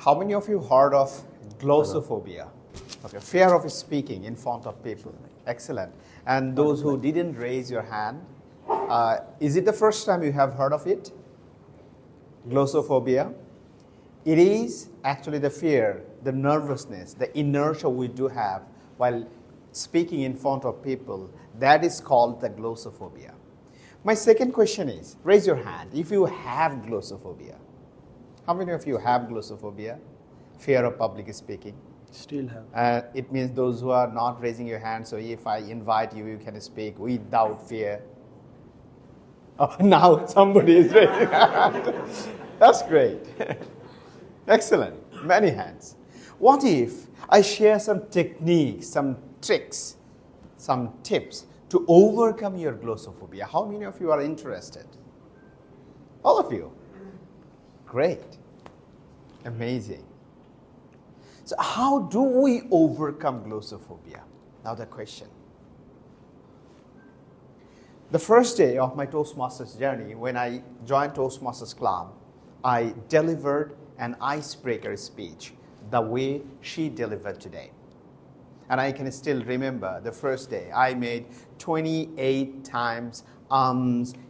How many of you heard of glossophobia? Okay, fear of speaking in front of people. Excellent. And those who didn't raise your hand, is it the first time you have heard of it? Glossophobia? It is actually the fear, the nervousness, the inertia we do have while speaking in front of people. That is called the glossophobia. My second question is, raise your hand if you have glossophobia. How many of you have glossophobia? Fear of public speaking. Still have. It means those who are not raising your hand, so if I invite you, you can speak without fear. Oh, now somebody is raising their hand. That's great. Excellent. Many hands. What if I share some techniques, some tricks, some tips to overcome your glossophobia? How many of you are interested? All of you. Great. Amazing. So how do we overcome glossophobia? Now the question. The first day of my Toastmasters journey, when I joined Toastmasters Club, I delivered an icebreaker speech the way she delivered today. And I can still remember the first day. I made 28 times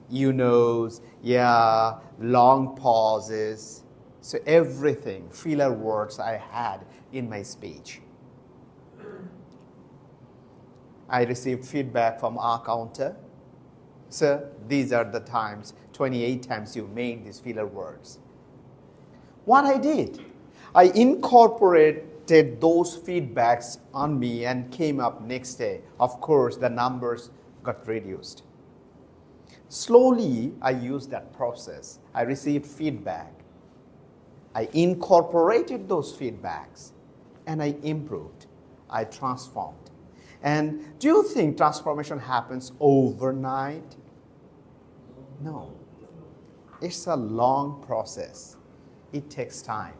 you knows, yeah, long pauses. So everything, filler words I had in my speech. I received feedback from our counter. Sir, these are the times, 28 times you made these filler words. What I did, I incorporated those feedbacks on me and came up next day. Of course, the numbers got reduced. Slowly, I used that process. I received feedback. I incorporated those feedbacks and I improved. I transformed. And do you think transformation happens overnight? No. It's a long process. It takes time.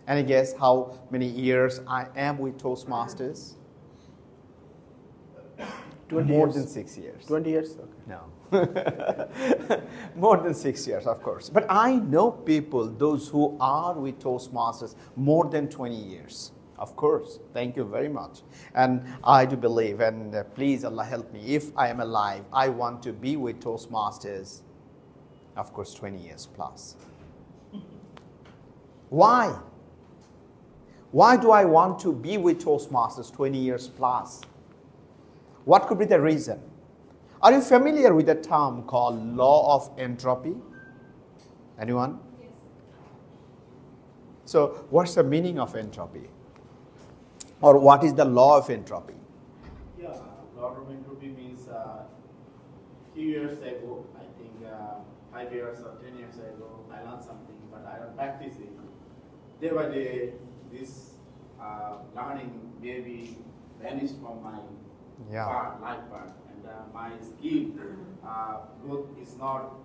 And I guess how many years I am with Toastmasters? 20 More years. than 6 years. 20 years? Okay. No. More than 6 years, of course. But I know people, those who are with Toastmasters, more than 20 years. Of course. Thank you very much. And I do believe, and please Allah help me, if I am alive, I want to be with Toastmasters, of course, 20 years plus. Why? Why do I want to be with Toastmasters 20 years plus? What could be the reason? Are you familiar with a term called law of entropy? Anyone? Yes. So what's the meaning of entropy? Or what is the law of entropy? Yeah, law of entropy means few years ago, I think 5 years or 10 years ago, I learned something, but I don't practice it. Day by day, this learning maybe vanished from my life part, and my skill growth is not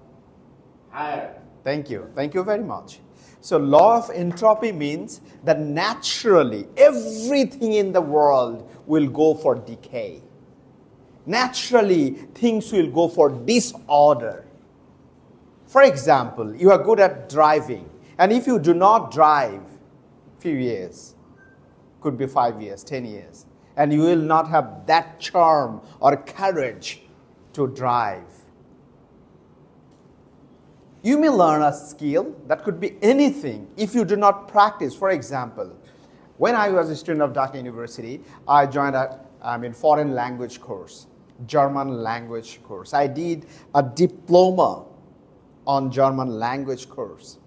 higher. Thank you. Thank you very much. So law of entropy means that naturally everything in the world will go for decay. Naturally things will go for disorder. For example, you are good at driving, and if you do not drive few years, could be 5 years, 10 years, and you will not have that charm or courage to drive. You may learn a skill that could be anything if you do not practice. For example, when I was a student of Dhaka University, I joined a foreign language course, German language course. I did a diploma on German language course.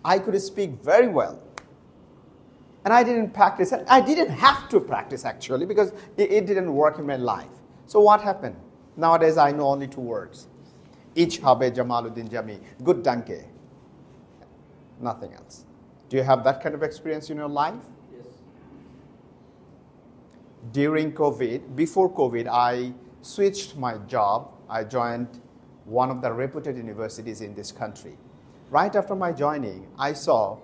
I could speak very well. And I didn't practice. I didn't have to practice actually because it didn't work in my life. So what happened? Nowadays I know only 2 words. Ich habe Jamaluddin Jamy. Good danke. Nothing else. Do you have that kind of experience in your life? Yes. During COVID, before COVID, I switched my job. I joined one of the reputed universities in this country. Right after my joining, I saw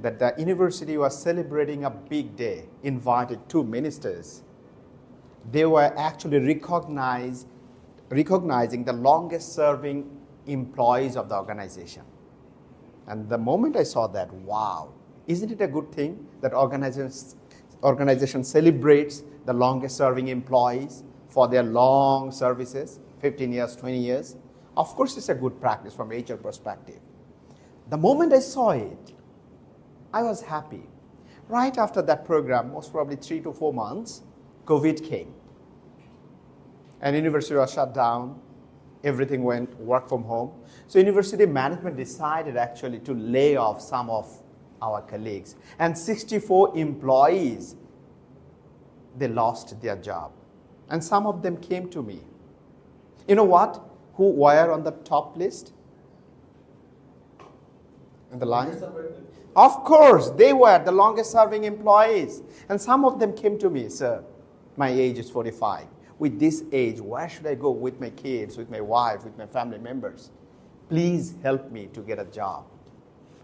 that the university was celebrating a big day, invited 2 ministers. They were actually recognizing the longest serving employees of the organization. And the moment I saw that, wow, Isn't it a good thing that organization celebrates the longest serving employees for their long services, 15 years, 20 years? Of course, it's a good practice from HR perspective. The moment I saw it, I was happy. Right after that program, most probably 3 to 4 months, COVID came. And university was shut down. Everything went work from home. So university management decided actually to lay off some of our colleagues. And 64 employees, they lost their job. And some of them came to me. You know what? Who were on the top list? In the line? Of course, they were the longest serving employees. And some of them came to me, sir, my age is 45. With this age, where should I go with my kids, with my wife, with my family members? Please help me to get a job,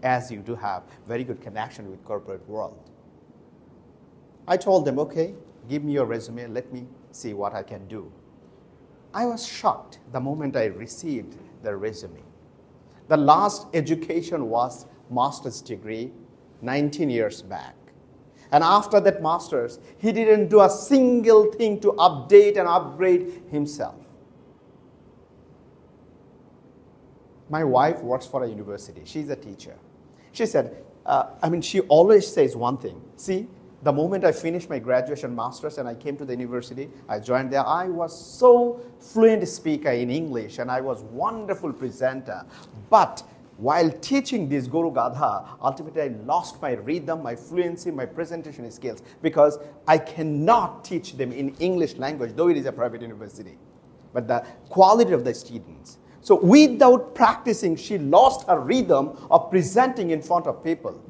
as you do have very good connection with corporate world. I told them, okay, give me your resume, let me see what I can do. I was shocked the moment I received the resume. The last education was master's degree 19 years back. And after that master's, he didn't do a single thing to update and upgrade himself. My wife works for a university. She's a teacher. She said, she always says one thing. See, the moment I finished my graduation master's and I came to the university, I joined there. I was so fluent speaker in English and I was wonderful presenter. But while teaching this Guru Gadha, ultimately I lost my rhythm, my fluency, my presentation skills because I cannot teach them in English language, though it is a private university. But the quality of the students. So without practicing, she lost her rhythm of presenting in front of people.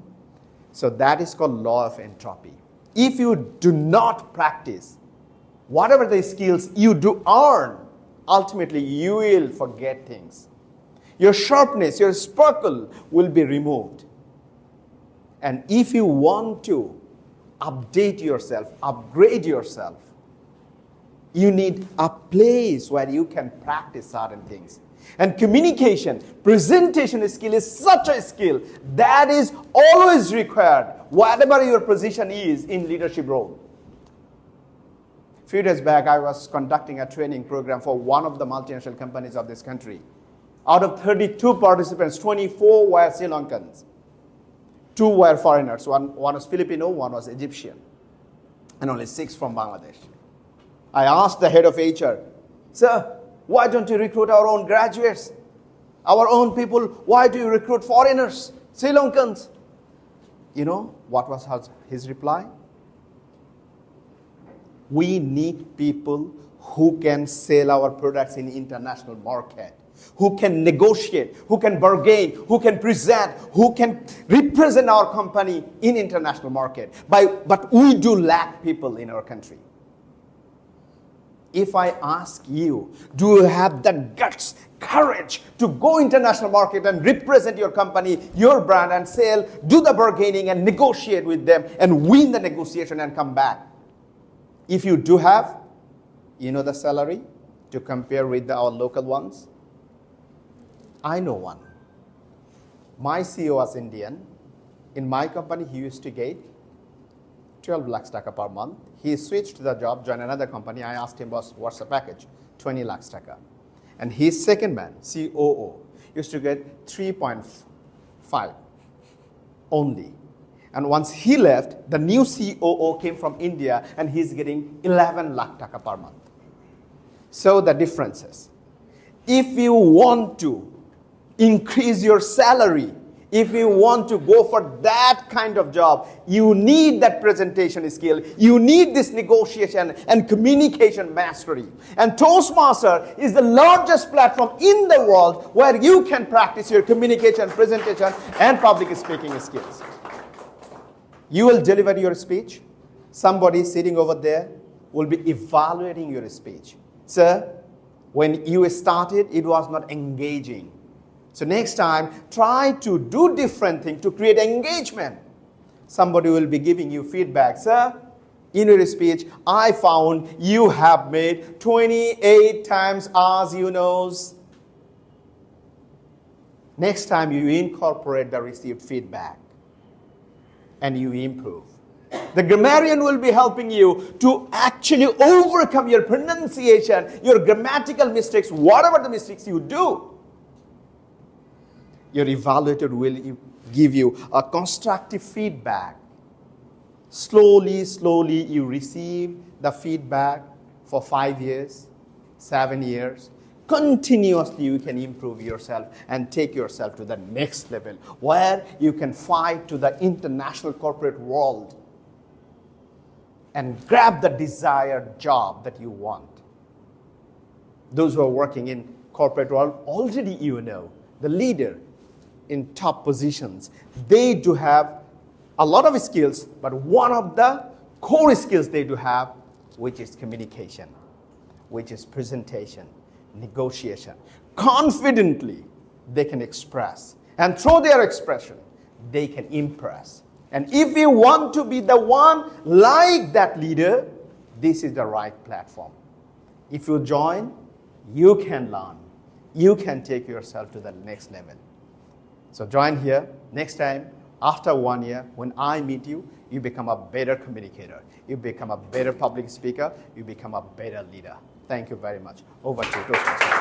So that is called law of entropy. If you do not practice, whatever the skills you do earn, ultimately you will forget things. Your sharpness, your sparkle will be removed. And if you want to update yourself, upgrade yourself, you need a place where you can practice certain things. And communication, presentation skill is such a skill that is always required, whatever your position is in leadership role. A few days back, I was conducting a training program for one of the multinational companies of this country. Out of 32 participants, 24 were Sri Lankans. 2 were foreigners. One was Filipino, one was Egyptian. And only 6 from Bangladesh. I asked the head of HR, sir, why don't you recruit our own graduates? Our own people, why do you recruit foreigners, Sri Lankans? You know what was his reply? We need people who can sell our products in international market, who can negotiate, who can bargain, who can present, who can represent our company in international market. But we do lack people in our country. If I ask you, do you have the guts, courage to go international market and represent your company, your brand and sell, do the bargaining and negotiate with them and win the negotiation and come back? If you do have, you know the salary to compare with our local ones? I know one. My CEO was Indian. In my company, he used to get 12 lakhs taka per month. He switched the job, joined another company. I asked him, boss, what's the package? 20 lakhs taka. And his second man, COO, used to get 3.5 only. And once he left, the new COO came from India and he's getting 11 lakh taka per month. So the differences. If you want to increase your salary, if you want to go for that kind of job, you need that presentation skill. You need this negotiation and communication mastery. And Toastmaster is the largest platform in the world where you can practice your communication, presentation, and public speaking skills. You will deliver your speech. Somebody sitting over there will be evaluating your speech. Sir, when you started, it was not engaging. So next time, try to do different things to create engagement. Somebody will be giving you feedback. Sir, in your speech, I found you have made 28 times as you knows. Next time, you incorporate the received feedback. and you improve. The grammarian will be helping you to actually overcome your pronunciation, your grammatical mistakes, whatever the mistakes you do. Your evaluator will give you a constructive feedback. Slowly, slowly you receive the feedback for 5 years, 7 years. Continuously you can improve yourself and take yourself to the next level where you can fight to the international corporate world and grab the desired job that you want. Those who are working in corporate world, already you know, the leader in top positions, they do have a lot of skills, but one of the core skills they do have, which is communication, which is presentation, negotiation. Confidently, they can express. And through their expression, they can impress. And if you want to be the one like that leader, this is the right platform. If you join, you can learn. You can take yourself to the next level. So join here. Next time, after 1 year, when I meet you, you become a better communicator. You become a better public speaker. You become a better leader. Thank you very much. Over to you, Toastmasters.